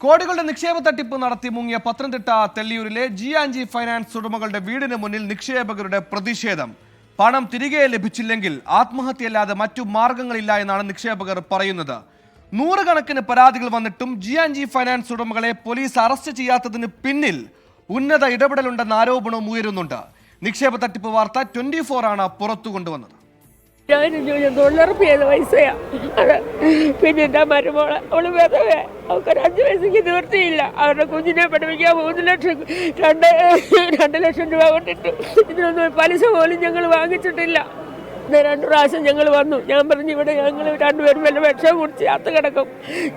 കോടികളുടെ നിക്ഷേപ തട്ടിപ്പ് നടത്തി മുങ്ങിയ പത്തനംതിട്ട തെള്ളിയൂരിലെ ജി ഫൈനാൻസ് ഉടമകളുടെ വീടിന് മുന്നിൽ നിക്ഷേപകരുടെ പ്രതിഷേധം. പണം തിരികെ ലഭിച്ചില്ലെങ്കിൽ ആത്മഹത്യയല്ലാതെ മറ്റു മാർഗങ്ങളില്ല എന്നാണ് നിക്ഷേപകർ പറയുന്നത്. നൂറുകണക്കിന് പരാതികൾ വന്നിട്ടും ജി ഫൈനാൻസ് ഉടമകളെ പോലീസ് അറസ്റ്റ് ചെയ്യാത്തതിന് പിന്നിൽ ഉന്നത ഇടപെടലുണ്ടെന്ന ആരോപണവും ഉയരുന്നുണ്ട്. നിക്ഷേപ തട്ടിപ്പ് വാർത്ത 24 ആണ് പുറത്തു കൊണ്ടുവന്നത്. $1,000 പൈസയാ. പിന്നെ എൻ്റെ മരുമോളെ അവള് വെറുതെ അവൾക്കൊരു 5 വയസ്സിക്ക് നിവൃത്തിയില്ല. അവരുടെ കുഞ്ഞിനെ പഠിപ്പിക്കാൻ 2 ലക്ഷം രൂപ കൊണ്ടിട്ടു. ഇതിനൊന്നും പലിശ പോലും ഞങ്ങൾ വാങ്ങിച്ചിട്ടില്ല. 2 പ്രാവശ്യം ഞങ്ങൾ വന്നു. ഞാൻ പറഞ്ഞു ഇവിടെ ഞങ്ങൾ 2 പേരും വല്ല വിഷം കുടിച്ച് അത്ത് കിടക്കും,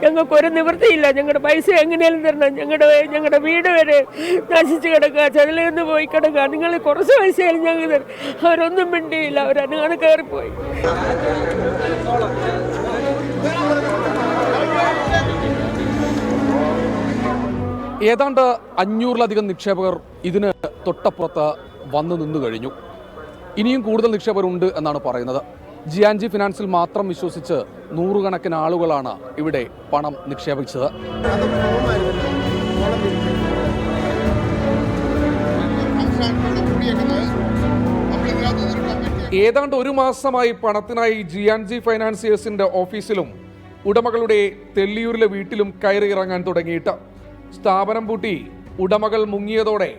ഞങ്ങൾക്കൊരു നിവൃത്തിയില്ല, ഞങ്ങളുടെ പൈസ എങ്ങനെയാലും തരണം, ഞങ്ങളുടെ വീട് വരെ നശിച്ച് കിടക്കുക, ചെതിലിൽ നിന്ന് പോയി കിടക്കുക, നിങ്ങൾ കുറച്ച് പൈസയാലും ഞങ്ങൾ തരും. അവരൊന്നും മിണ്ടിയില്ല, അവരങ്ങനെ കയറിപ്പോയി. ഏതാണ്ട് 500-ലധികം നിക്ഷേപകർ ഇതിന് തൊട്ടപ്പുറത്ത് വന്നു നിന്നു കഴിഞ്ഞു. ഇനിയും കൂടുതൽ നിക്ഷേപകരുണ്ട് എന്നാണ് പറയുന്നത്. ജി ഫിനാൻസിൽ മാത്രം വിശ്വസിച്ച് നൂറുകണക്കിന് ആളുകളാണ് ഇവിടെ പണം നിക്ഷേപിച്ചത്. ഏതാണ്ട് 1 മാസമായി പണത്തിനായി ജി ഫൈനാൻസിയേഴ്സിന്റെ ഓഫീസിലും ഉടമകളുടെ തെള്ളിയൂരിലെ വീട്ടിലും കയറി ഇറങ്ങാൻ തുടങ്ങിയിട്ട് സ്ഥാപനം പൂട്ടി ഉടമകൾ മുങ്ങിയതോടെ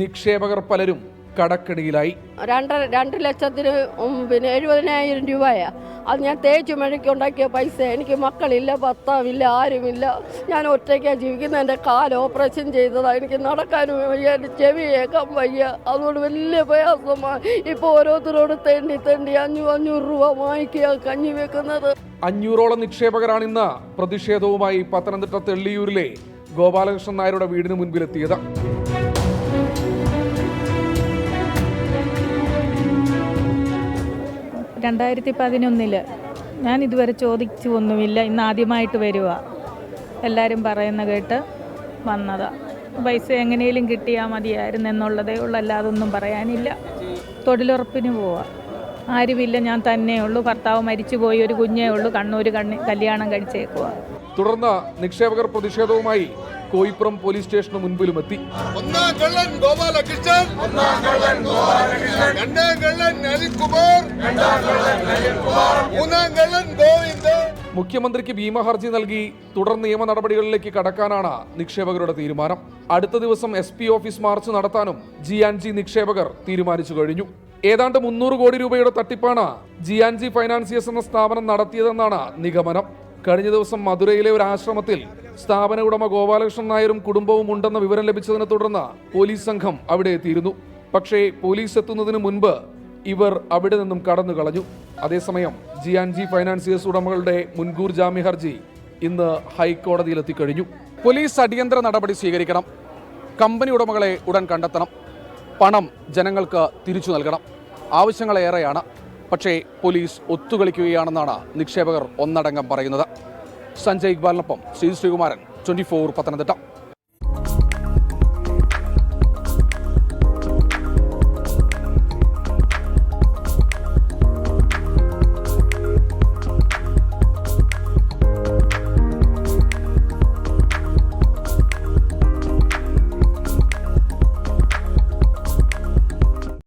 നിക്ഷേപകർ പലരും കടക്കെണിയിലായി. 2,70,000 രൂപയാ. അത് ഞാൻ തേച്ചു മഴയ്ക്ക് ഉണ്ടാക്കിയ പൈസ. എനിക്ക് മക്കളില്ല, ഭർത്താവില്ല, ആരുമില്ല. ഞാൻ ഒറ്റയ്ക്കാണ് ജീവിക്കുന്നത്. എൻ്റെ കാല് ഓപ്പറേഷൻ ചെയ്തതാണ്. എനിക്ക് നടക്കാനും വയ്യ, എൻ്റെ ചെവി കേൾക്കാൻ വയ്യ. അതുകൊണ്ട് വലിയ പ്രയാസമാണ്. ഇപ്പോൾ ഓരോരുത്തരോട് തെണ്ടി 500 രൂപ വാങ്ങിക്കുക കഞ്ഞി വെക്കുന്നത്. 500ഓളം നിക്ഷേപകരാണ് ഇന്ന് പ്രതിഷേധവുമായി പത്തനംതിട്ട തെള്ളിയൂരിലെ ഗോപാലകൃഷ്ണൻ നായരുടെ വീടിന് മുൻപിലെത്തിയത്. $2011 ഞാൻ ഇതുവരെ ചോദിച്ചു ഒന്നുമില്ല. ഇന്ന് ആദ്യമായിട്ട് വരിക. എല്ലാവരും പറയുന്ന കേട്ട് വന്നതാ. പൈസ എങ്ങനെയും കിട്ടിയാൽ മതിയായിരുന്നു എന്നുള്ളതേ ഉള്ളൂ, അല്ലാതെ ഒന്നും പറയാനില്ല. തൊഴിലുറപ്പിന് പോവാ. ആരുമില്ല, ഞാൻ തന്നെയുള്ളൂ. ഭർത്താവ് മരിച്ചുപോയി, ഒരു കുഞ്ഞേ ഉള്ളൂ. കണ്ണൂർ കല്യാണം കഴിച്ചേക്കുക. തുടർന്ന് നിക്ഷേപകർ പ്രതിഷേധവുമായി കോയിപ്പുറം പോലീസ് സ്റ്റേഷന് മുൻപിലും എത്തി. മുഖ്യമന്ത്രിക്ക് ഭീമ ഹർജി നൽകി തുടർ നിയമ നടപടികളിലേക്ക് കടക്കാനാണ് നിക്ഷേപകരുടെ തീരുമാനം. അടുത്ത ദിവസം SP ഓഫീസ് മാർച്ച് നടത്താനും ജി നിക്ഷേപകർ തീരുമാനിച്ചു കഴിഞ്ഞു. ഏതാണ്ട് 300 കോടി രൂപയുടെ തട്ടിപ്പാണ് ജി ഫൈനാൻസിയേഴ്സ് എന്ന സ്ഥാപനം നടത്തിയതെന്നാണ് നിഗമനം. കഴിഞ്ഞ ദിവസം മധുരയിലെ ഒരു ആശ്രമത്തിൽ സ്ഥാപന ഉടമ ഗോപാലകൃഷ്ണൻ നായരും കുടുംബവും ഉണ്ടെന്ന വിവരം ലഭിച്ചതിനെ തുടർന്ന് പോലീസ് സംഘം അവിടെ എത്തിയിരുന്നു. പക്ഷേ പോലീസ് എത്തുന്നതിന് മുൻപ് ഇവർ അവിടെ നിന്നും കടന്നു കളഞ്ഞു. അതേസമയം ജി ഫൈനാൻസിയേഴ്സ് ഉടമകളുടെ മുൻകൂർ ജാമ്യ ഹർജി ഇന്ന് ഹൈക്കോടതിയിൽ എത്തിക്കഴിഞ്ഞു. പോലീസ് അടിയന്തര നടപടി സ്വീകരിക്കണം. കമ്പനി ഉടമകളെ ഉടൻ കണ്ടെത്തണം. പണം ജനങ്ങൾക്ക് തിരിച്ചു നൽകണം. ആവശ്യങ്ങളേറെയാണ്. പക്ഷേ പോലീസ് ഒത്തുകളിക്കുകയാണെന്നാണ് നിക്ഷേപകർ ഒന്നടങ്കം പറയുന്നത്. സഞ്ജയ് ഇക്ബാലിനൊപ്പം ശ്രീകുമാരൻ, 24 പത്തനംതിട്ട.